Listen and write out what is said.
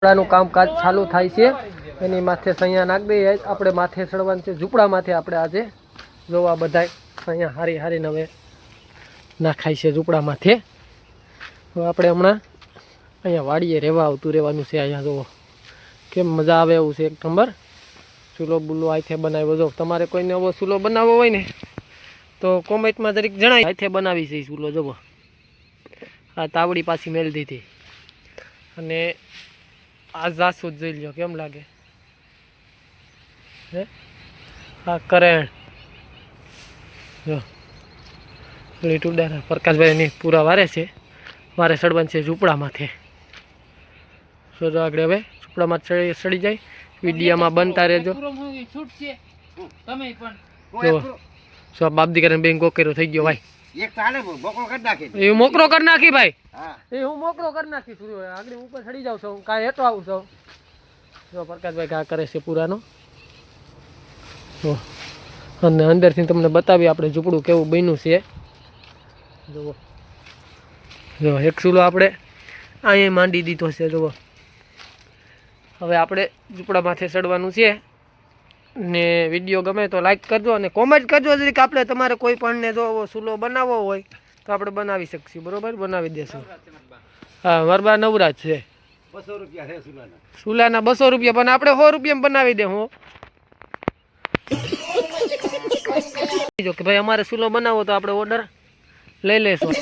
ઝૂંપડાનું કામકાજ ચાલુ થાય છે એની માથે સૈયા નાખ દઈએ આપણે માથે ચડવાનું છે ઝૂંપડા માથે આપણે આજે જોવા બધાય અહીંયા હારી હારીને હવે નાખાય છે ઝૂંપડા માથે હવે આપણે હમણાં અહીંયા વાડીએ રહેવા આવતું રહેવાનું છે અહીંયા જોવો કેમ મજા આવે એવું છે એક નંબર ચૂલો બુલો હાથે બનાવ્યો જો તમારે કોઈને એવો ચૂલો બનાવવો હોય ને તો કોમેન્ટમાં જરીક જણાય હાથે બનાવી છે ચૂલો જોવો આ તાવડી પાછી મેળ દીધી અને આ જાસૂદ જોઈ લ્યો કેમ લાગે હે આ કરેણ જો લીટુડા પ્રકાશભાઈની પૂરા વારે છે મારે સડવાનું છે ઝૂંપડા માથે જો આગળ હવે ઝૂંપડામાં સડી જાય વિડીયામાં બનતા રહેજો જો બાપ દીકરાને બેન ગોકેરો થઈ ગયો ભાઈ એ મોકરો કરી નાખી ભાઈ એ હું મોકરો કરી નાખી આગળ ઉપર ચડી જાઉં છું કાંઈ હેઠો આવું છું જો પ્રકાશભાઈ ઘા કરે છે પૂરાનો અને અંદરથી તમને બતાવી આપણે ઝૂંપડું કેવું બન્યું છે જુઓ જો એક ચૂલો આપણે અહીંયા માંડી દીધો છે જુઓ હવે આપણે ઝૂંપડા માથે ચડવાનું છે ને વિડીયો ગમે તો લાઈક કરજો અને કોમેન્ટ કરજો જરીક આપણે તમારે કોઈ પણને જો ચૂલો બનાવવો હોય તો આપણે બનાવી શકીશું બરોબર બનાવી દેશું હા મારા નવરાજ છે 200 રૂપિયા છે ચૂલાના 200 રૂપિયા પણ આપણે 100 રૂપિયામાં બનાવી દે હું જો કે ભાઈ અમારે ચૂલો બનાવો તો આપણે ઓર્ડર લઈ લેશું